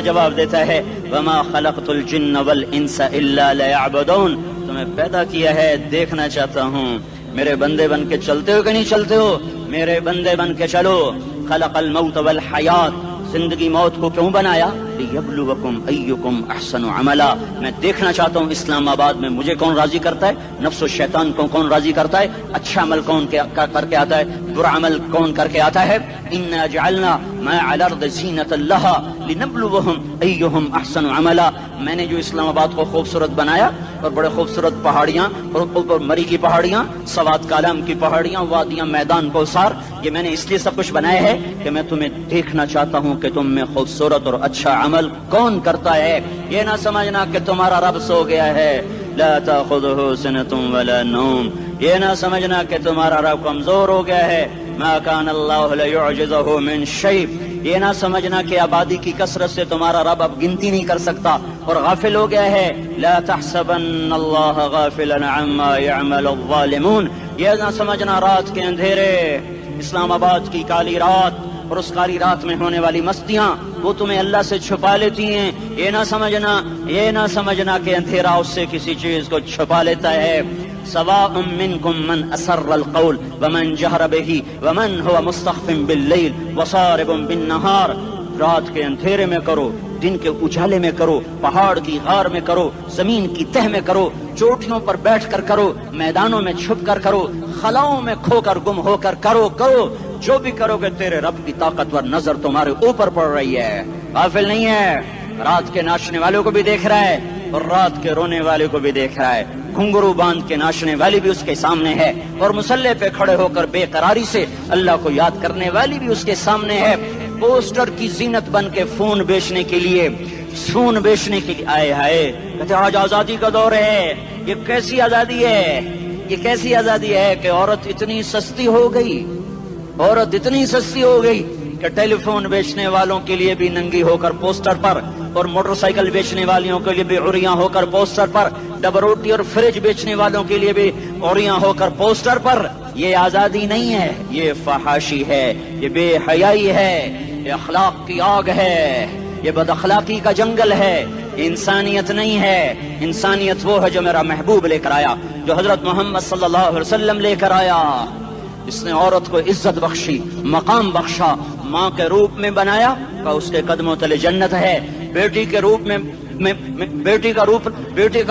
جواب دیتا ہے وما خلقت الجن والانس الا لیعبدون، تمہیں پیدا کیا ہے دیکھنا چاہتا ہوں، میرے بندے بن کے چلتے ہو کہ نہیں چلتے ہو، میرے بندے بن کے چلو۔ خلق الموت والحیات، زندگی موت کو کیوں بنایا؟ لیبلوکم ایکم احسن عملا، میں دیکھنا چاہتا ہوں اسلام آباد میں مجھے کون راضی کرتا ہے، نفس و شیطان کو کون راضی کرتا ہے، اچھا عمل کون کر کے آتا ہے، برا عمل کون کر کے آتا ہے۔ انا جعلنا ما علی الارض زینۃ لہا لنبلوہم ایہم احسن عملا، میں نے جو اسلام آباد کو خوبصورت بنایا اور بڑے خوبصورت پہاڑیاں اور اوپر مری کی پہاڑیاں، سوات کالام کی پہاڑیاں، وادیاں، میدان کوثر، یہ میں نے اس لیے سب کچھ بنایا ہے کہ میں تمہیں دیکھنا چاہتا ہوں کہ تم میں خوبصورت اور اچھا عمل کون کرتا ہے۔ یہ نہ سمجھنا کہ تمہارا رب سو گیا ہے، لا تاخذہ سنۃ ولا نوم، یہ نہ سمجھنا کہ تمہارا رب کمزور ہو گیا ہے، ما کان اللہ لیعجزہ من شیء، یہ نہ سمجھنا کہ آبادی کی کثرت سے تمہارا رب اب گنتی نہیں کر سکتا اور غافل ہو گیا ہے، لا تحسبن اللہ غافلا عما يعمل الظالمون، یہ نہ سمجھنا رات کے اندھیرے، اسلام آباد کی کالی رات اور اس کالی رات میں ہونے والی مستیاں وہ تمہیں اللہ سے چھپا لیتی ہیں، یہ نہ سمجھنا کہ اندھیرا اس سے کسی چیز کو چھپا لیتا ہے۔ سواء منکم من اسر القول ومن جہر بہ ومن هو مستخف باللیل وصارب بالنہار، رات کے اندھیرے میں کرو، دن کے اجالے میں کرو، پہاڑ کی غار میں کرو، زمین کی تہ میں کرو، چوٹیوں پر بیٹھ کر کرو، میدانوں میں چھپ کر کرو، خلاؤں میں کھو کر گم ہو کر کرو، جو بھی کرو گے تیرے رب کی طاقتور نظر تمہارے اوپر پڑ رہی ہے، غافل نہیں ہے، رات کے ناچنے والوں کو بھی دیکھ رہا ہے اور رات کے رونے والے کو بھی دیکھ رہا ہے، گھنگرو باندھ کے ناچنے والی بھی اس کے سامنے ہے اور مسلح پہ کھڑے ہو کر بے قراری سے اللہ کو یاد کرنے والی بھی اس کے سامنے ہے، پوسٹر کی زینت بن کے فون بیچنے کے لیے آئے ہائے کہتے آج آزادی کا دور ہے، یہ کیسی آزادی ہے کہ عورت اتنی سستی ہو گئی کہ ٹیلی فون بیچنے والوں کے لیے بھی ننگی ہو کر پوسٹر پر اور موٹر سائیکل بیچنے والیوں کے لیے بھی عریاں ہو کر پوسٹر پر، ڈبل روٹی اور فریج بیچنے والوں کے لیے بھی عریاں ہو کر پوسٹر پر۔ یہ آزادی نہیں ہے، یہ فحاشی ہے، یہ بے حیائی ہے، یہ اخلاق کی آگ ہے، یہ بد اخلاقی کا جنگل ہے، انسانیت نہیں ہے۔ انسانیت وہ ہے جو میرا محبوب لے کر آیا، جو حضرت محمد صلی اللہ علیہ وسلم لے کر آیا، اس نے عورت کو عزت بخشی، مقام بخشا، ماں کے روپ میں بنایا کہ اس کے قدموں تلے جنت ہے، بیٹی کے روپ میں بیٹی کا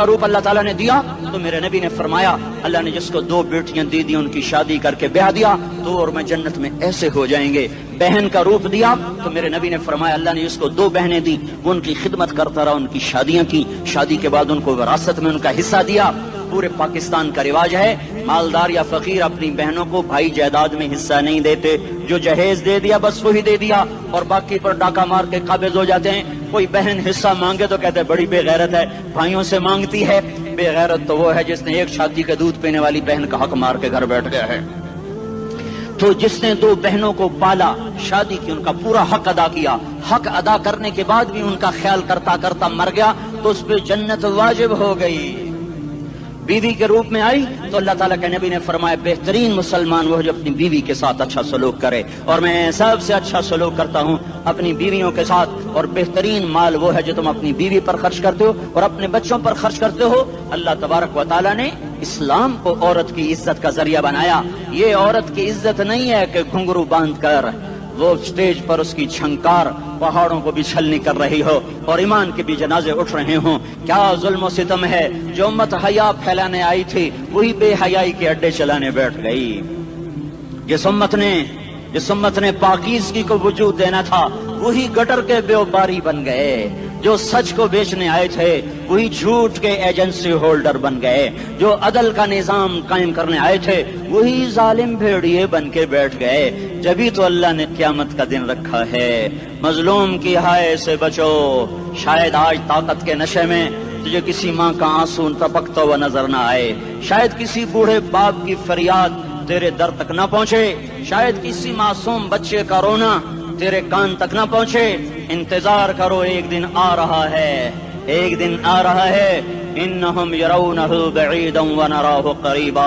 روپ اللہ تعالیٰ نے دیا تو میرے نبی نے فرمایا اللہ نے جس کو 2 بیٹیاں دی ان کی شادی کر کے بیاہ دیا تو اور میں جنت میں ایسے ہو جائیں گے۔ بہن کا روپ دیا تو میرے نبی نے فرمایا اللہ نے جس کو 2 بہنیں دی وہ ان کی خدمت کرتا رہا، ان کی شادیاں کی، شادی کے بعد ان کو وراثت میں ان کا حصہ دیا۔ پورے پاکستان کا رواج ہے مالدار یا فقیر اپنی بہنوں کو بھائی جائیداد میں حصہ نہیں دیتے، جو جہیز دے دیا بس وہی دے دیا اور باقی پر ڈاکہ مار کے قابض ہو جاتے ہیں۔ کوئی بہن حصہ مانگے تو کہتے بڑی بے غیرت ہے، بھائیوں سے مانگتی ہے۔ بے غیرت تو وہ ہے جس نے ایک چھاتی کا دودھ پینے والی بہن کا حق مار کے گھر بیٹھ گیا ہے۔ تو جس نے 2 بہنوں کو پالا، شادی کی، ان کا پورا حق ادا کیا، حق ادا کرنے کے بعد بھی ان کا خیال کرتا کرتا مر گیا تو اس پہ جنت واجب ہو گئی۔ بیوی کے روپ میں آئی تو اللہ تعالیٰ کے نبی نے فرمایا بہترین مسلمان وہ جو اپنی بیوی کے ساتھ اچھا سلوک کرے، اور میں سب سے اچھا سلوک کرتا ہوں اپنی بیویوں کے ساتھ، اور بہترین مال وہ ہے جو تم اپنی بیوی پر خرچ کرتے ہو اور اپنے بچوں پر خرچ کرتے ہو۔ اللہ تبارک و تعالیٰ نے اسلام کو عورت کی عزت کا ذریعہ بنایا۔ یہ عورت کی عزت نہیں ہے کہ گھنگرو باندھ کر وہ سٹیج پر اس کی چھنکار پہاڑوں کو بھی چھلنی کر رہی ہو اور ایمان کے بھی جنازے اٹھ رہے ہوں۔ کیا ظلم و ستم ہے، جو امت حیا پھیلانے آئی تھی وہی بے حیائی کے اڈے چلانے بیٹھ گئی۔ جس امت نے پاکیزگی کو وجود دینا تھا وہی گٹر کے بیوباری بن گئے، جو سچ کو بیچنے آئے تھے وہی جھوٹ کے ایجنسی ہولڈر بن گئے، جو عدل کا نظام قائم کرنے آئے تھے وہی ظالم بھیڑیے بن کے بیٹھ گئے۔ جبھی تو اللہ نے قیامت کا دن رکھا ہے۔ مظلوم کی ہائے سے بچو، شاید آج طاقت کے نشے میں تجھے کسی ماں کا آنسو ٹپکتا ہوا نظر نہ آئے، شاید کسی بوڑھے باپ کی فریاد تیرے در تک نہ پہنچے، شاید کسی معصوم بچے کا رونا تیرے کان تک نہ پہنچے۔ انتظار کرو، ایک دن آ رہا ہے، ایک دن آ رہا ہے۔ انہم یرونہ بعیدا ونراہ قریبا،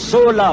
16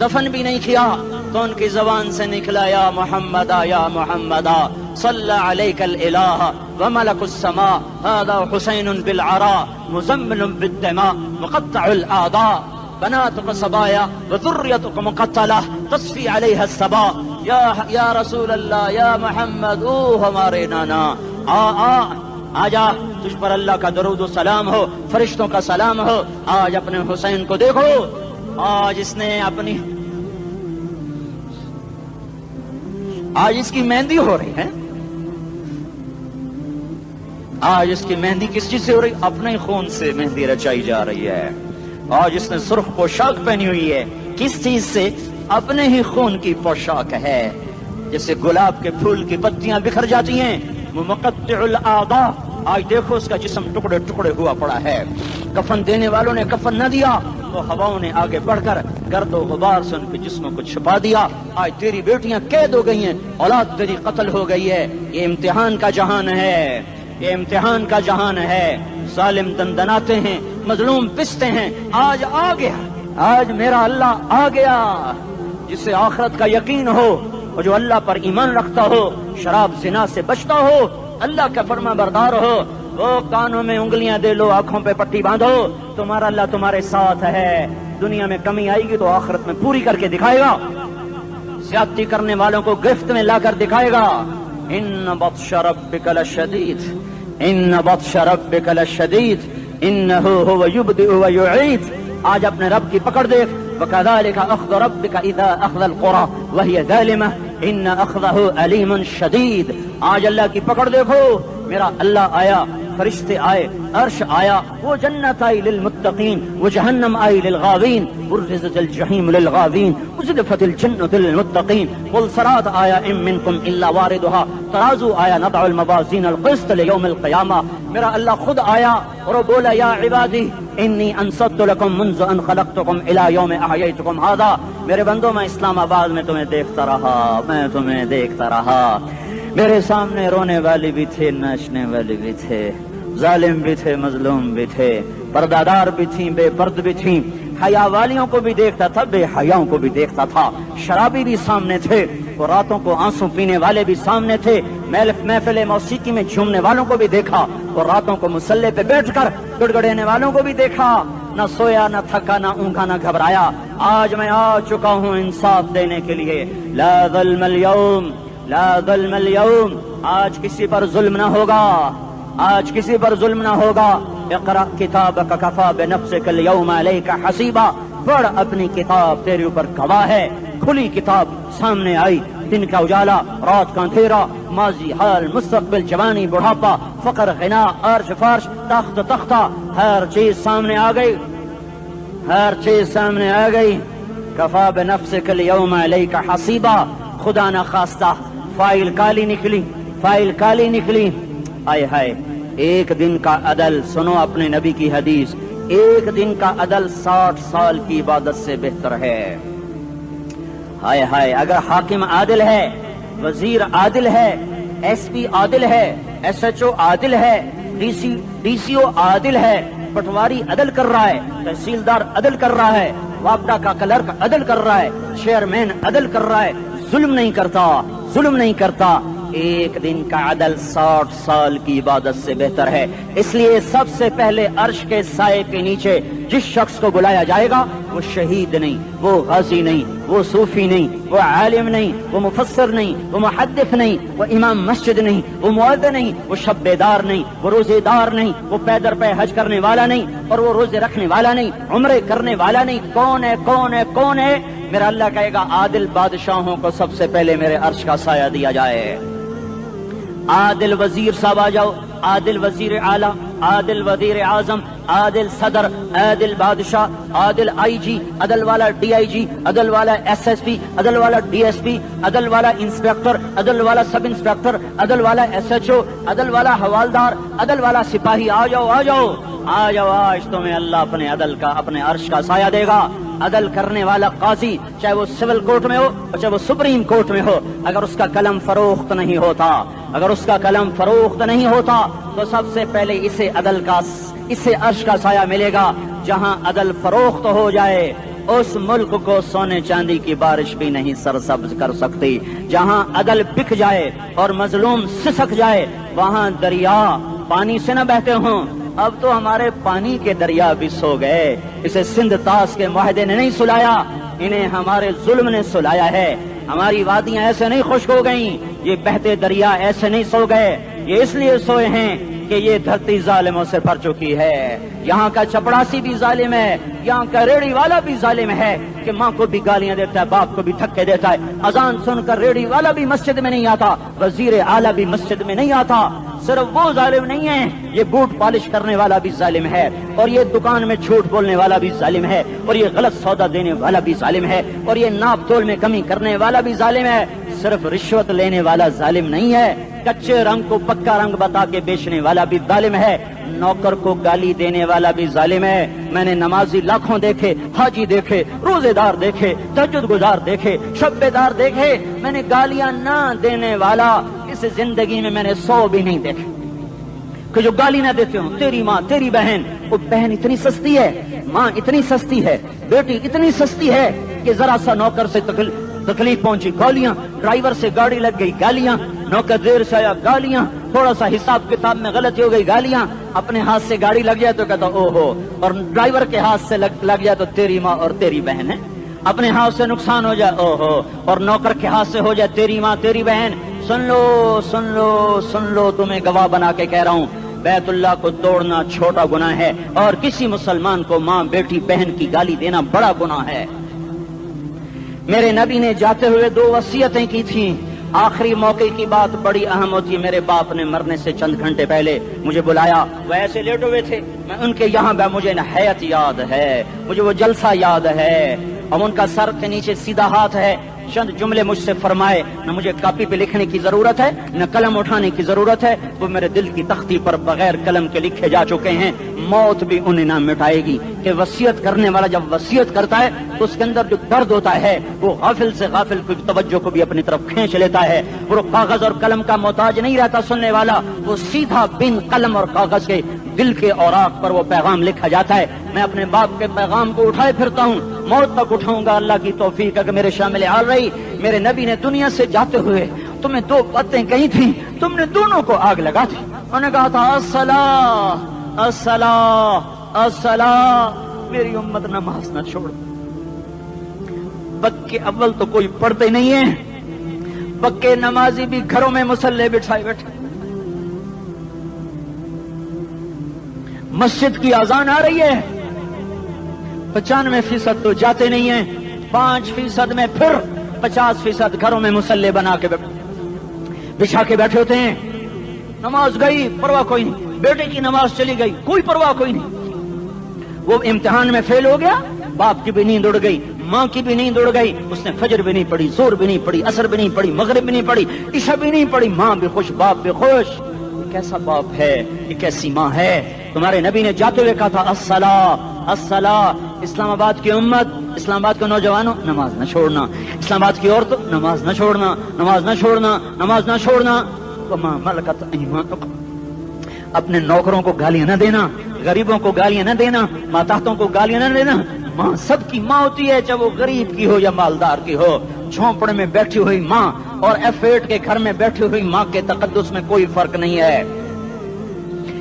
دفن بھی نہیں کیا تو ان کی زبان سے نکلا یا محمدا یا محمدا صلی علیک الالہ وملک السماء هذا حسین بالعراء مزمل بالدماء مقطع الاعضاء بناتك صبايا وذريتك مقتلة تصفي عليها الصبا یا رسول اللہ یا محمد او ہمارے نانا آ جا، تجھ پر اللہ کا درود و سلام ہو، فرشتوں کا سلام ہو۔ آج اپنے حسین کو دیکھو، آج اس نے اپنی آج اس کی مہندی ہو رہی ہے، آج اس کی مہندی کس چیز سے ہو رہی؟ اپنے خون سے مہندی رچائی جا رہی ہے۔ آج اس نے سرخ پوشاک پہنی ہوئی ہے، کس چیز سے؟ اپنے ہی خون کی پوشاک ہے۔ جیسے گلاب کے پھول کی پتیاں بکھر جاتی ہیں، وہ مقطع الاعضاء، آج دیکھو اس کا جسم ٹکڑے ٹکڑے ہوا پڑا ہے۔ کفن دینے والوں نے کفن نہ دیا تو ہواؤں نے آگے بڑھ کر گرد و غبار سے ان کے جسموں کو چھپا دیا۔ آج تیری بیٹیاں قید ہو گئی ہیں، اولاد تیری قتل ہو گئی ہے۔ یہ امتحان کا جہان ہے، یہ امتحان کا جہان ہے۔ ظالم دندناتے ہیں، مظلوم پستے ہیں۔ آج آ گیا، آج میرا اللہ آ گیا۔ جسے آخرت کا یقین ہو اور جو اللہ پر ایمان رکھتا ہو، شراب زنا سے بچتا ہو، اللہ کا فرما بردار ہو، وہ کانوں میں انگلیاں دے لو، آنکھوں پہ پٹی باندھو، تمہارا اللہ تمہارے ساتھ ہے۔ دنیا میں کمی آئے گی تو آخرت میں پوری کر کے دکھائے گا۔ زیادتی کرنے والوں کو گرفت میں لا کر دکھائے گا۔ ان بطش ربک لشدید، ان بطش ربک لشدید انہ هو یبدئ ویعید۔ آج اپنے رب کی پکڑ دیکھ، وَكَذَلِكَ أَخْذُ رَبِّكَ إِذَا أَخْذَ الْقُرَى وَهِيَ ظَالِمَةٌ إِنَّ أَخْذَهُ أَلِيمٌ شَدِيدٌ۔ آج اللہ کی پکڑ دیکھو، میرا اللہ آیا، فرشتے آئے، عرش آیا، وہ جنت آئی للمتقین، وہ جہنم آئی للغاوین، برزت الجحیم للغاوین، ازلفت الجنت للمتقین، قل صراط آیا ام منکم الا واردها، ترازو آیا نضع الموازین القسط لیوم القیامہ۔ میرا اللہ خود آیا اور وہ بولا یا عبادی انی انصت لکم منذ ان خلقتکم الی یوم احییتکم ھذا۔ میرے بندوں، میں اسلام آباد میں تمہیں دیکھتا رہا، میں تمہیں دیکھتا رہا۔ میرے سامنے رونے والی بھی تھے، ناچنے والے بھی تھے، ظالم بھی تھے، مظلوم بھی تھے، پردادار بھی تھیں، بے پرد بھی تھیں، حیا والیوں کو بھی دیکھتا تھا، بے حیاؤں کو بھی دیکھتا تھا، شرابی بھی سامنے تھے، اور راتوں کو آنسو پینے والے بھی سامنے تھے، محفل موسیقی میں جھومنے والوں کو بھی دیکھا، اور راتوں کو مصلے پہ بیٹھ کر گڑگڑانے والوں کو بھی دیکھا۔ نہ سویا، نہ تھکا، نہ اونگا، نہ گھبرایا۔ آج میں آ چکا ہوں انصاف دینے کے لیے۔ لا ظلم اليوم، لا ظلم اليوم، آج کسی پر ظلم نہ ہوگا، آج کسی پر ظلم نہ ہوگا۔ اقرأ کتابک کفی بنفسک اليوم علیک حسیبا، پڑھ اپنی کتاب، تیرے اوپر گواہ ہے۔ کھلی کتاب سامنے آئی، دن کا اجالا، رات کا اندھیرا، ماضی، حال، مستقبل، جوانی، بڑھاپا، فقر، غنا، عرش، فرش، تخت، تختہ، ہر چیز سامنے آ گئی، ہر چیز سامنے آ گئی۔ کفی بنفسک اليوم علیک حسیبا، خدا نہ خواستہ فائل کالی نکلی، فائل کالی نکلی۔ آئے ہائے، ایک دن کا عدل، سنو اپنے نبی کی حدیث، ایک دن کا عدل 60 سال کی عبادت سے بہتر ہے۔ ہائے ہائے، اگر حاکم عادل ہے، وزیر عادل ہے، ایس پی عادل ہے، ایس ایچ او عادل ہے، ڈی سی او عادل ہے، پٹواری عدل کر رہا ہے، تحصیلدار عدل کر رہا ہے، وابڈا کا کلرک عدل کر رہا ہے، چیئرمین عدل کر رہا ہے، ظلم نہیں کرتا، ظلم نہیں کرتا، ایک دن کا عدل 60 سال کی عبادت سے بہتر ہے۔ اس لیے سب سے پہلے عرش کے سائے کے نیچے جس شخص کو بلایا جائے گا، وہ شہید نہیں، وہ غازی نہیں، وہ صوفی نہیں، وہ عالم نہیں، وہ مفسر نہیں، وہ محدث نہیں، وہ امام مسجد نہیں، وہ مؤذن نہیں، وہ شب بیدار نہیں، وہ روزے دار نہیں، وہ پیدر پہ حج کرنے والا نہیں، اور وہ روزے رکھنے والا نہیں، عمرے کرنے والا نہیں۔ کون ہے، کون ہے، کون ہے؟ میرا اللہ کہے گا عادل بادشاہوں کو سب سے پہلے میرے عرش کا سایہ دیا جائے۔ عادل وزیر صاحب آ جاؤ، عادل وزیر اعلیٰ، عادل وزیر اعظم، عادل صدر، عادل بادشاہ، عادل آئی جی، عدل والا ڈی آئی جی، عدل والا ایس ایس پی، عدل والا ڈی ایس پی، عدل والا انسپیکٹر، عدل والا سب انسپیکٹر، عدل والا ایس ایچ او، عدل والا حوالدار، عدل والا سپاہی، آ جاؤ آ جاؤ آ جاؤ، آج تمہیں اللہ اپنے عدل کا، اپنے عرش کا سایہ دے گا۔ عدل کرنے والا قاضی، چاہے وہ سول کورٹ میں ہو اور چاہے وہ سپریم کورٹ میں ہو، اگر اس کا قلم فروخت نہیں ہوتا، اگر اس کا قلم فروخت نہیں ہوتا تو سب سے پہلے اسے عدل کا، اسے عرش کا سایہ ملے گا۔ جہاں عدل فروخت ہو جائے، اس ملک کو سونے چاندی کی بارش بھی نہیں سرسبز کر سکتی۔ جہاں عدل بک جائے اور مظلوم سسک جائے وہاں دریا پانی سے نہ بہتے ہوں۔ اب تو ہمارے پانی کے دریا بھی سو گئے۔ اسے سندھ طاس کے معاہدے نے نہیں سلایا، انہیں ہمارے ظلم نے سلایا ہے۔ ہماری وادیاں ایسے نہیں خشک ہو گئیں، یہ بہتے دریا ایسے نہیں سو گئے، یہ اس لیے سوئے ہیں کہ یہ دھرتی ظالموں سے بھر چکی ہے۔ یہاں کا چپڑاسی بھی ظالم ہے، یہاں کا ریڑھی والا بھی ظالم ہے کہ ماں کو بھی گالیاں دیتا ہے، باپ کو بھی دھکے دیتا ہے۔ اذان سن کر ریڑھی والا بھی مسجد میں نہیں آتا، وزیر اعلیٰ بھی مسجد میں نہیں آتا۔ صرف وہ ظالم نہیں ہے، یہ بوٹ پالش کرنے والا بھی ظالم ہے، اور یہ دکان میں جھوٹ بولنے والا بھی ظالم ہے، اور یہ غلط سودا دینے والا بھی ظالم ہے، اور یہ ناپ تول میں کمی کرنے والا بھی ظالم ہے۔ صرف رشوت لینے والا ظالم نہیں ہے، کچے رنگ کو پکا رنگ بتا کے بیچنے والا بھی ظالم ہے، نوکر کو گالی دینے والا بھی ظالم ہے۔ میں نے نمازی لاکھوں دیکھے، حاجی دیکھے، روزے دار دیکھے، تہجد گزار دیکھے، شب بیدار دیکھے، میں نے گالیاں نہ دینے والا اس زندگی میں نے 100 بھی نہیں دیکھے کہ جو گالی نہ دیتے ہوں۔ تیری ماں، تیری بہن، وہ بہن اتنی سستی ہے، ماں اتنی سستی ہے، بیٹی اتنی سستی ہے کہ ذرا سا نوکر سے تکلیف پہنچی گالیاں، ڈرائیور سے گاڑی لگ گئی گالیاں، نوکر دیر سے آیا گالیاں، تھوڑا سا حساب کتاب میں غلطی ہو گئی گالیاں، اپنے ہاتھ سے گاڑی لگ جائے تو کہتا او ہو، اور ڈرائیور کے ہاتھ سے لگ جائے تو تیری ماں اور تیری بہن ہے، اپنے ہاتھ سے نقصان ہو جائے او ہو، اور نوکر کے ہاتھ سے ہو جائے تیری ماں تیری بہن۔ سن لو سن لو سن لو، تمہیں گواہ بنا کے کہہ رہا ہوں، بیت اللہ کو توڑنا چھوٹا گناہ ہے، اور کسی مسلمان کو ماں بیٹی بہن کی گالی دینا بڑا گناہ ہے۔ میرے نبی نے جاتے ہوئے 2 وصیتیں کی تھیں۔ آخری موقع کی بات بڑی اہم ہوتی ہے۔ میرے باپ نے مرنے سے چند گھنٹے پہلے مجھے بلایا، وہ ایسے لیٹے ہوئے تھے، میں ان کے یہاں مجھے نہایت یاد ہے، مجھے وہ جلسہ یاد ہے، اب ان کا سر کے نیچے سیدھا ہاتھ ہے۔ چند جملے مجھ سے فرمائے، نہ مجھے کاپی پہ لکھنے کی ضرورت ہے نہ قلم اٹھانے کی ضرورت ہے، وہ میرے دل کی تختی پر بغیر قلم کے لکھے جا چکے ہیں، موت بھی انہیں نہ مٹائے گی۔ کہ وصیت کرنے والا جب وصیت کرتا ہے تو اس کے اندر جو درد ہوتا ہے وہ غافل سے غافل کی توجہ کو بھی اپنی طرف کھینچ لیتا ہے۔ وہ کاغذ اور قلم کا محتاج نہیں رہتا سننے والا، وہ سیدھا بن قلم اور کاغذ کے دل کے اوراق پر وہ پیغام لکھا جاتا ہے۔ میں اپنے باپ کے پیغام کو اٹھائے پھرتا ہوں، موت تک اٹھاؤں گا، اللہ کی توفیق ہے کہ میرے شامل حال رہی۔ میرے نبی نے دنیا سے جاتے ہوئے تمہیں 2 باتیں کہی تھی، تم نے دونوں کو آگ لگا دی۔ انہوں نے کہا تھا الصلاۃ الصلاۃ الصلاۃ، میری امت نماز نہ چھوڑ۔ پکے اول تو کوئی پڑھتے نہیں ہے، پکے نمازی بھی گھروں میں مصلے بٹھائے بیٹھے۔ مسجد کی اذان آ رہی ہے، 95% تو جاتے نہیں ہیں، 5% میں پھر 50% گھروں میں مصلے بنا کے بچھا کے بیٹھے ہوتے ہیں۔ نماز گئی پرواہ کوئی نہیں، بیٹے کی نماز چلی گئی کوئی پرواہ کوئی نہیں۔ وہ امتحان میں فیل ہو گیا، باپ کی بھی نیند اڑ گئی، ماں کی بھی نیند اڑ گئی، اس نے فجر بھی نہیں پڑھی، ظہر بھی نہیں پڑھی، عصر بھی نہیں پڑھی، مغرب بھی نہیں پڑھی، عشاء بھی نہیں پڑھی، ماں بھی خوش باپ بھی خوش۔ یہ کیسا باپ ہے، یہ کیسی ماں ہے؟ تمہارے نبی نے جاتے ہوئے کہا تھا الصلاۃ الصلاۃ۔ اسلام آباد کی امت، اسلام آباد کے نوجوانوں، نماز نہ چھوڑنا، اسلام آباد کی عورتوں، نماز نہ چھوڑنا، نماز نہ چھوڑنا، نماز نہ چھوڑنا۔ وما ملکت ایمانکم، اپنے نوکروں کو گالیاں نہ دینا، غریبوں کو گالیاں نہ دینا، ماتحتوں کو گالیاں نہ دینا۔ ماں سب کی ماں ہوتی ہے، چاہے وہ غریب کی ہو یا مالدار کی ہو۔ جھونپڑے میں بیٹھی ہوئی ماں اور F8 کے گھر میں بیٹھی ہوئی ماں کے تقدس میں کوئی فرق نہیں ہے۔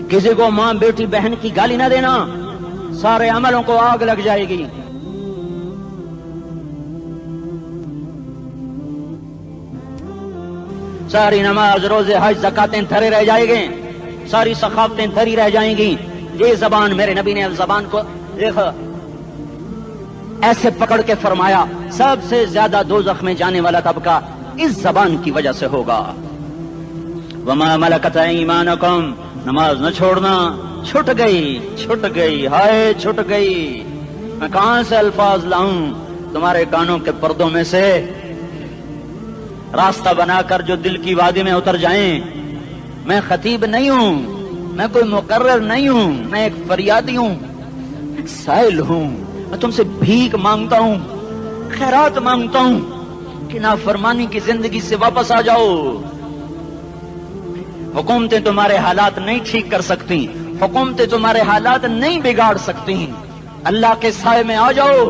کسی کو ماں بیٹی بہن کی گالی نہ دینا، سارے عملوں کو آگ لگ جائے گی۔ ساری نماز روزے حج زکاتیں دھرے رہ جائیں گے، ساری ثقافتیں دھری رہ جائیں گی۔ یہ زبان، میرے نبی نے زبان کو دیکھا ایسے پکڑ کے فرمایا سب سے زیادہ دوزخ میں جانے والا طبقہ اس زبان کی وجہ سے ہوگا۔ وما ملکت ایمانکم، نماز نہ چھوڑنا۔ چھٹ گئی ہائے چھٹ گئی، میں کہاں سے الفاظ لاؤں تمہارے کانوں کے پردوں میں سے، راستہ بنا کر جو دل کی وادی میں اتر جائیں۔ میں خطیب نہیں ہوں، میں کوئی مقرر نہیں ہوں، میں ایک فریادی ہوں، ایک سائل ہوں۔ میں تم سے بھیک مانگتا ہوں، خیرات مانگتا ہوں کہ نافرمانی کی زندگی سے واپس آ جاؤ۔ حکومتیں تمہارے حالات نہیں ٹھیک کر سکتی، حکومتیں تمہارے حالات نہیں بگاڑ سکتی۔ اللہ کے سائے میں آ جاؤ،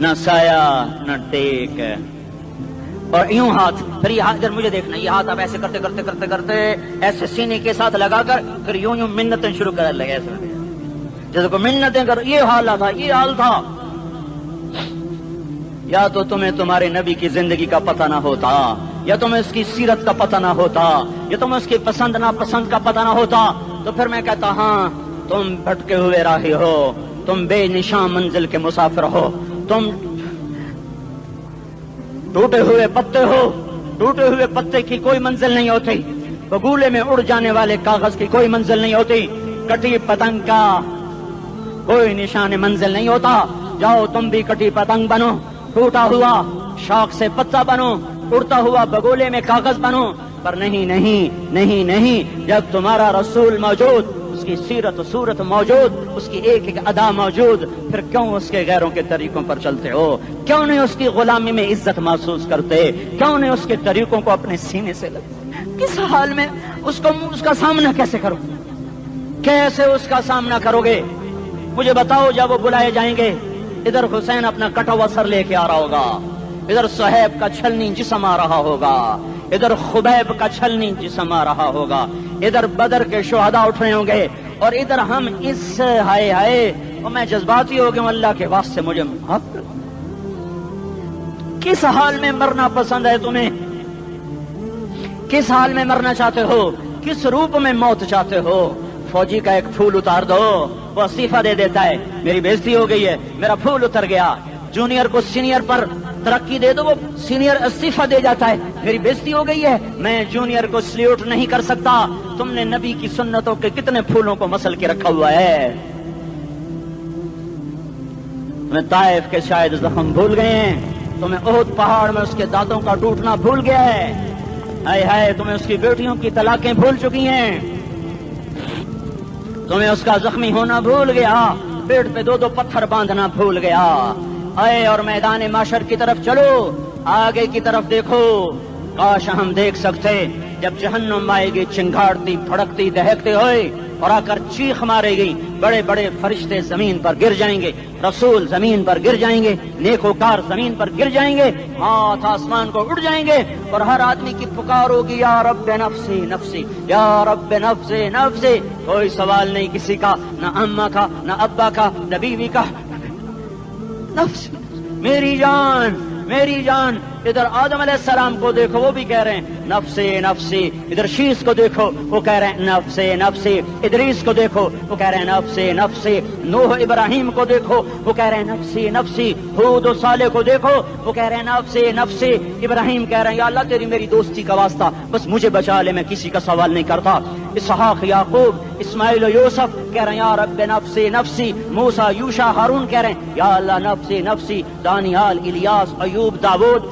نہ سایہ نہ ٹیک. اور یوں ہاتھ، پھر یہ ہاتھ ادھر مجھے دیکھنا، یہ ہاتھ آپ ایسے کرتے کرتے کرتے کرتے ایسے سینے کے ساتھ لگا کر پھر یوں یوں منتیں شروع کر لگے ایسے جیسے کو منتیں کر. یہ حال تھا، یہ حال تھا. یا تو تمہیں تمہارے نبی کی زندگی کا پتہ نہ ہوتا، یا تمہیں اس کی سیرت کا پتہ نہ ہوتا، یا تمہیں اس کی پسند ناپسند کا پتہ نہ ہوتا. تو پھر میں کہتا ہاں تم بھٹکے ہوئے راہی ہو، تم بے نشان منزل کے مسافر ہو، تم ٹوٹے ہوئے پتے ہو. ٹوٹے ہوئے پتے کی کوئی منزل نہیں ہوتی، بگولے میں اڑ جانے والے کاغذ کی کوئی منزل نہیں ہوتی، کٹی پتنگ کا کوئی نشان منزل نہیں ہوتا. جاؤ تم بھی کٹی پتنگ بنو، ٹوٹا ہوا شوق سے پتا بنو، اڑتا ہوا بگولے میں کاغذ بنو. پر نہیں نہیں نہیں نہیں، جب تمہارا رسول موجود، اس کی سیرت و صورت موجود، اس کی ایک ایک ادا موجود، پھر کیوں اس کے غیروں کے طریقوں پر چلتے ہو؟ کیوں نہیں اس کی غلامی میں عزت محسوس کرتے؟ کیوں نہیں اس کے طریقوں کو اپنے سینے سے لگتے؟ کس حال میں اس کا سامنا کیسے کرو؟ کیسے اس کا سامنا کرو گے؟ مجھے بتاؤ. جب وہ بلائے جائیں گے، ادھر حسین اپنا کٹا ہوا سر لے کے آ رہا ہوگا، ادھر صہیب کا چھلنی جسم آ رہا ہوگا، ادھر خبیب کا چھلنی جسم آ رہا ہوگا، ادھر بدر کے شہداء اٹھ رہے ہوں گے، اور ادھر ہم اس ہائے ہائے. اور میں جذباتی ہو گیا ہوں، اللہ کے واسطے مجھے معاف کر. کس حال میں مرنا پسند ہے تمہیں؟ کس حال میں مرنا چاہتے ہو؟ کس روپ میں موت چاہتے ہو؟ فوجی کا ایک پھول اتار دو، وہ استعفیٰ دے دیتا ہے، میری بےزتی ہو گئی ہے، میرا پھول اتر گیا. جونیئر کو سینئر پر ترقی دے دو، وہ سینئر استعفیٰ دے جاتا ہے، میری بےزتی ہو گئی ہے، میں جونیئر کو سلیوٹ نہیں کر سکتا. تم نے نبی کی سنتوں کے کتنے پھولوں کو مسل کے رکھا ہوا ہے؟ تمہیں طائف کے شاید زخم بھول گئے ہیں، تمہیں احد پہاڑ میں اس کے دانتوں کا ٹوٹنا بھول گیا ہے. ہائے ہائے، تمہیں اس کی بیٹیوں کی طلاقیں بھول چکی ہیں، تمہیں اس کا زخمی ہونا بھول گیا، پیٹ پہ دو دو پتھر باندھنا بھول گیا. آئے اور میدان معاشر کی طرف چلو، آگے کی طرف دیکھو. کاش ہم دیکھ سکتے جب جہنم آئے گی چنگاڑتی بھڑکتی دہکتے ہوئے اور آ کر چیخ مارے گی، بڑے بڑے فرشتے زمین پر گر جائیں گے، رسول زمین پر گر جائیں گے، نیکوکار زمین پر گر جائیں گے، ہاتھ آسمان کو اڑ جائیں گے، اور ہر آدمی کی پکار ہوگی یا رب نفسی نفسی، یا رب نفسی نفسی. کوئی سوال نہیں کسی کا، نہ اماں کا، نہ ابا کا، نہ بیوی کا. نفس، میری جان میری جان. ادھر آدم علیہ السلام کو دیکھو، وہ بھی کہہ رہے ہیں نفسی نفسی. ادھر شیش کو دیکھو، وہ کہہ رہے ہیں نفسی نفسی. ادریس کو دیکھو، وہ کہہ رہے ہیں نفسی نفسی. نوح ابراہیم کو دیکھو، وہ کہہ رہے ہیں نفسی نفسی. ہود و صالح کو دیکھو، وہ کہہ رہے ہیں نفسی نفسی. ابراہیم کہہ رہے ہیں یا اللہ تیری میری دوستی کا واسطہ، بس مجھے بچا لے، میں کسی کا سوال نہیں کرتا. اسحاق یعقوب اسماعیل و یوسف کہہ رہے ہیں یا رب نفسی نفسی. موسیٰ یوشع ہارون کہہ رہے ہیں یا اللہ نفسی نفسی. دانیال الیاس ایوب داود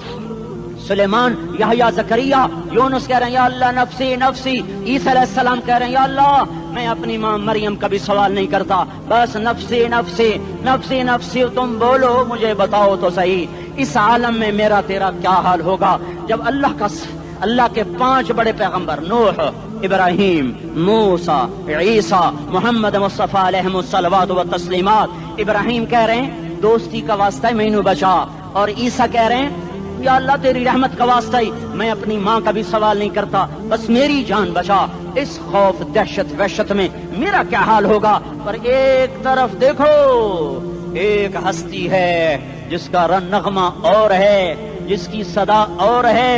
سلیمان یحییٰ زکریا یونس کہہ رہے ہیں یا اللہ نفسی نفسی. عیسیٰ علیہ السلام کہہ رہے ہیں یا اللہ میں اپنی ماں مریم کا بھی سوال نہیں کرتا، بس نفسی نفسی نفسی نفسی. تم بولو، مجھے بتاؤ تو صحیح، اس عالم میں میرا تیرا کیا حال ہوگا جب اللہ کے 5 بڑے پیغمبر نوح، ابراہیم، موسیٰ، عیسیٰ، محمد مصطفیٰ علیہ الصلوات و تسلیمات. ابراہیم کہہ رہے ہیں دوستی کا واسطہ ہے مینوں بچا، اور عیسیٰ کہہ رہے ہیں یا اللہ تیری رحمت کا واسطہ ہی میں اپنی ماں کا بھی سوال نہیں کرتا، بس میری جان بچا. اس خوف دہشت وحشت میں میرا کیا حال ہوگا؟ پر ایک طرف دیکھو، ایک ہستی ہے جس کا نغمہ اور ہے، جس کی صدا اور ہے،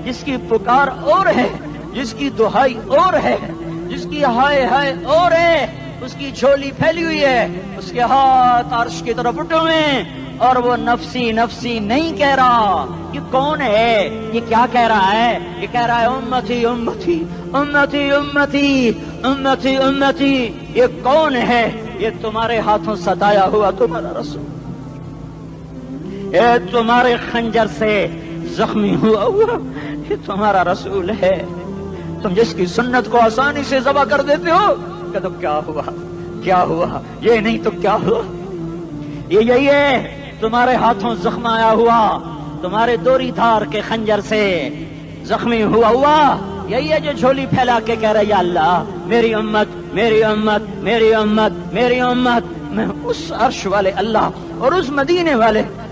جس کی پکار اور ہے، جس کی دہائی اور ہے، جس کی ہائے ہائے اور ہے. اس کی جھولی پھیلی ہوئی ہے، اس کے ہاتھ عرش کی طرف اٹھے ہوئے ہیں، اور وہ نفسی نفسی نہیں کہہ رہا. یہ کون ہے؟ یہ کیا کہہ رہا ہے؟ یہ کہہ رہا ہے امتی امتی امتی امتی امتی امتی. یہ کون ہے؟ یہ تمہارے ہاتھوں ستایا ہوا تمہارا رسول، یہ تمہارے خنجر سے زخمی ہوا یہ تمہارا رسول ہے. تم جس کی سنت کو آسانی سے ذبح کر دیتے ہو کہ تو کیا ہوا کیا ہوا، یہ نہیں تو کیا ہوا. یہ یہی ہے تمہارے ہاتھوں زخم آیا ہوا، تمہارے دوری دھار کے خنجر سے زخمی ہوا. یہی ہے جو جھولی پھیلا کے کہہ رہا یا اللہ میری امت میری امت میری امت میری امت. میں اس عرش والے اللہ اور اس مدینے والے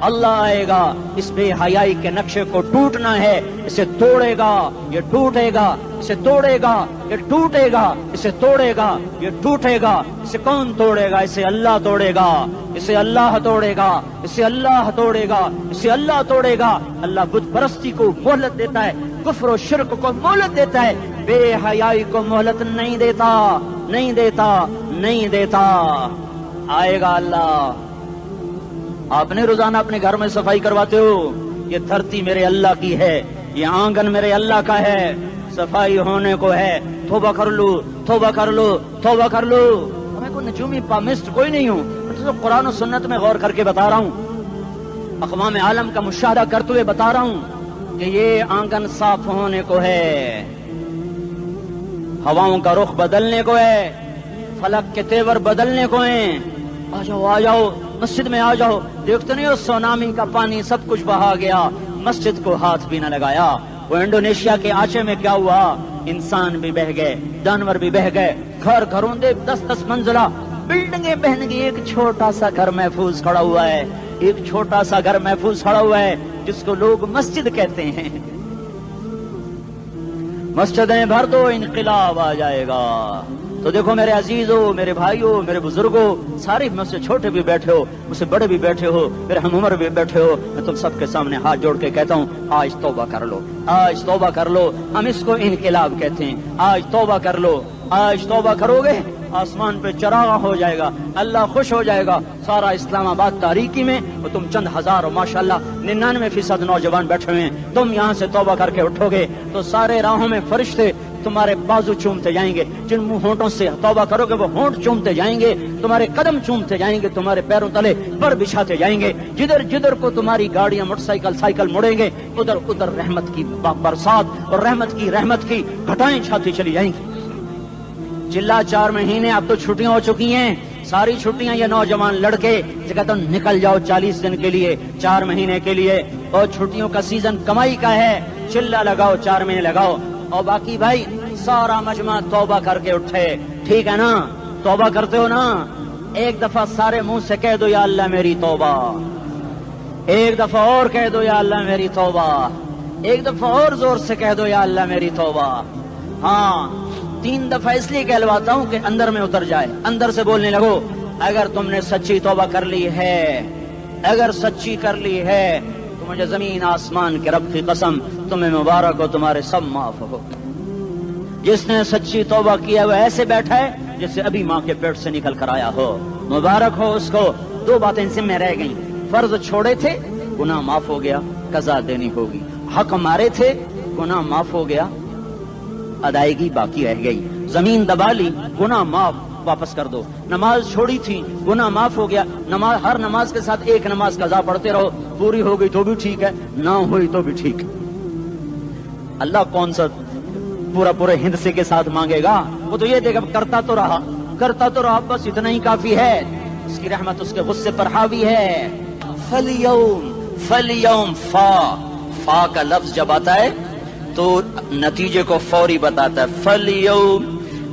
اللہ آئے گا، اس بے حیائی کے نقشے کو ٹوٹنا ہے، اسے توڑے گا، یہ ٹوٹے گا، اسے توڑے گا، یہ ٹوٹے گا، اسے توڑے گا، یہ ٹوٹے گا۔ اسے کون توڑے گا؟ اسے اللہ توڑے گا، اسے اللہ توڑے گا، اسے اللہ توڑے گا، اسے اللہ توڑے گا۔ اللہ بت پرستی کو مہلت دیتا ہے، کفر و شرک کو مہلت دیتا ہے، بے حیائی کو مہلت نہیں دیتا، نہیں دیتا، نہیں دیتا۔ آئے گا اللہ۔ آپ نے روزانہ اپنے گھر میں صفائی کرواتے ہو؟ یہ دھرتی میرے اللہ کی ہے، یہ آنگن میرے اللہ کا ہے، صفائی ہونے کو ہے، توبہ کر لو، توبہ کر لو، توبہ کر لو۔ میں کوئی نجومی پامسٹ کوئی نہیں ہوں، میں قرآن و سنت میں غور کر کے بتا رہا ہوں، اقوام عالم کا مشاہدہ کرتے ہوئے بتا رہا ہوں کہ یہ آنگن صاف ہونے کو ہے، ہواؤں کا رخ بدلنے کو ہے، فلک کے تیور بدلنے کو ہیں۔ آ جاؤ، آ جاؤ، مسجد میں آ جاؤ۔ دیکھتے نہیں ہو سونامی کا پانی سب کچھ بہا گیا، مسجد کو ہاتھ بھی نہ لگایا۔ وہ انڈونیشیا کے آچے میں کیا ہوا؟ انسان بھی بہ گئے، جانور بھی بہ گئے، گھر گھروں دے 10-10 منزلہ بلڈنگیں بہن گئی، ایک چھوٹا سا گھر محفوظ کھڑا ہوا ہے، ایک چھوٹا سا گھر محفوظ کھڑا ہوا ہے جس کو لوگ مسجد کہتے ہیں۔ مسجدیں بھر دو، انقلاب آ جائے گا۔ تو دیکھو میرے عزیزو، میرے بھائیو، میرے بزرگوں، سارے مجھ سے چھوٹے بھی بیٹھے ہو، مجھ سے بڑے بھی بیٹھے ہو، میرے ہم عمر بھی بیٹھے ہو، میں تم سب کے سامنے ہاتھ جوڑ کے کہتا ہوں آج توبہ کر لو، آج توبہ کر لو۔ ہم اس کو انقلاب کہتے ہیں۔ آج توبہ کر لو، آج توبہ کرو گے آسمان پہ چراغ ہو جائے گا، اللہ خوش ہو جائے گا۔ سارا اسلام آباد تاریکی میں اور تم چند ہزار اور ماشاءاللہ 99% نوجوان بیٹھے ہوئے ہیں، تم یہاں سے توبہ کر کے اٹھو گے تو سارے راہوں میں فرشتے تمہارے بازو چومتے جائیں گے، جن منہ ہونٹوں سے توبہ کرو گے وہ ہونٹ چومتے جائیں گے، تمہارے قدم چومتے جائیں گے، تمہارے پیروں تلے پر بچھاتے جائیں گے، جدھر جدھر کو تمہاری گاڑیاں موٹر سائیکل مڑیں گے ادھر ادھر رحمت کی برسات اور رحمت کی گھٹائیں چھاتی چلی جائیں گی۔ چلا 4 مہینے اب تو چھٹیاں ہو چکی ہیں، ساری چھٹیاں یہ نوجوان لڑکے جگہ تو نکل جاؤ 40 دن کے لیے، 4 مہینے کے لیے، اور چھٹیوں کا سیزن کمائی کا ہے، چلا لگاؤ، 4 مہینے لگاؤ، اور باقی بھائی سارا مجمع توبہ کر کے اٹھے، ٹھیک ہے نا؟ توبہ کرتے ہو نا؟ ایک دفعہ سارے منہ سے کہہ دو یا اللہ میری توبہ، ایک دفعہ اور کہہ دو یا اللہ میری توبہ، ایک دفعہ اور زور سے کہہ دو یا اللہ میری توبہ۔ ہاں 3 دفعہ اس لیے کہلواتا ہوں کہ اندر میں اتر جائے، اندر سے بولنے لگو۔ اگر تم نے سچی توبہ کر لی ہے، اگر سچی کر لی ہے تو مجھے زمین آسمان کے رب کی قسم تمہیں مبارک ہو، تمہارے سب معاف ہو۔ جس نے سچی توبہ کیا وہ ایسے بیٹھا ہے جسے ابھی ماں کے پیٹ سے نکل کر آیا ہو، مبارک ہو اس کو۔ 2 باتیں ان سے میں رہ گئیں، فرض چھوڑے تھے گناہ معاف ہو گیا، قضا دینی ہوگی، حق مارے تھے گناہ معاف ہو گیا، ادائیگی باقی رہ گئی، زمین دبا لی گناہ معاف، واپس کر دو، نماز چھوڑی تھی گناہ معاف ہو گیا، نماز ہر نماز کے ساتھ ایک نماز قضا پڑھتے رہو، پوری ہو گئی تو بھی ٹھیک ہے، نہ ہوئی تو بھی ٹھیک ہے۔ اللہ کون سا پورے ہندسے کے ساتھ مانگے گا؟ وہ تو یہ دے گا کرتا تو رہا، بس اتنا ہی کافی ہے، اس کی رحمت اس کے غصے پر حاوی ہے۔ فَالْيَوْمِ فا کا لفظ جب آتا ہے تو نتیجے کو فوری بتاتا ہے، فَالْيَوْمِ،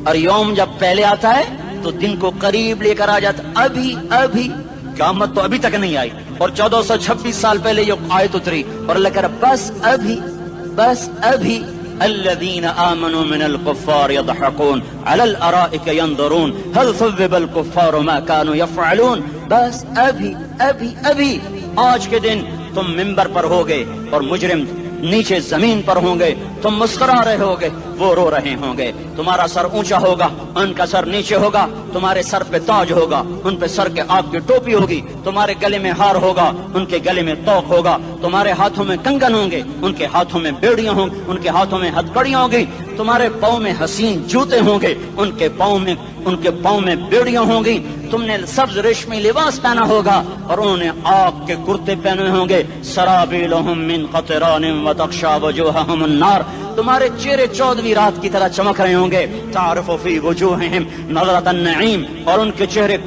اور یوم جب پہلے آتا ہے تو دن کو قریب لے کر آ جاتا، ابھی قیامت تو ابھی تک نہیں آئی، اور 1426 سال پہلے یہ آیت اتری، اور اللہ کہہ رہا بس ابھی الذين آمنوا من الكفار يضحكون على الارائك ينظرون هل ثوب الكفار ما كانوا يفعلون۔ بس ابھی آج کے دن تم منبر پر ہوگے اور مجرم نیچے زمین پر ہوں گے، تم مسکرا رہے ہوگے، وہ رو رہے ہوں گے، تمہارا سر اونچا ہوگا، ان کا سر نیچے ہوگا، تمہارے سر پہ تاج ہوگا، ان پہ سر کے آپ کی ٹوپی ہوگی، تمہارے گلے میں ہار ہوگا، ان کے گلے میں توق ہوگا، تمہارے ہاتھوں میں کنگن ہوں گے، ان کے ہاتھوں میں بیڑیاں ہوں گی، ان کے ہاتھوں میں ہتھکڑیاں ہوں گی، تمہارے پاؤں میں حسین جوتے ہوں گے، ان کے پاؤں میں بیڑیاں ہوں گی، تم نے سبز ریشمی لباس پہنا ہوگا اور انہوں نے آگ کے کرتے پہنے ہوں گے، سرابیلہم من قطران وتغشا وجوہہم النار، تمہارے چہرے 14ویں رات کی طرح چمک رہے ہوں گے، تعرف فی وجوہہم نظرۃ النعیم، اور ان کے چہرے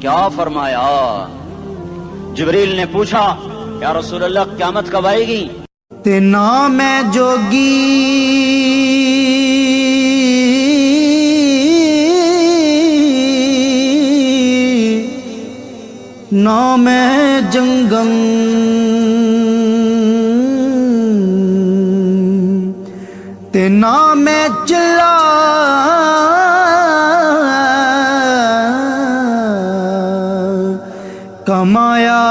کیا فرمایا؟ جبریل نے پوچھا یا رسول اللہ قیامت کب آئے گی؟ تے نہ میں جوگی نہ میں جنگم تے نہ میں چلا کمایا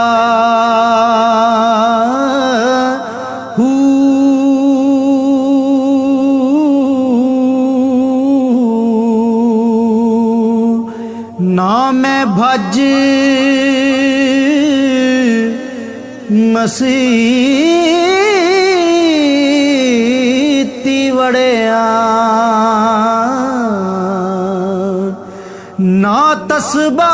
نہ میں بھج مسیتی وڑیا نہ تسبیح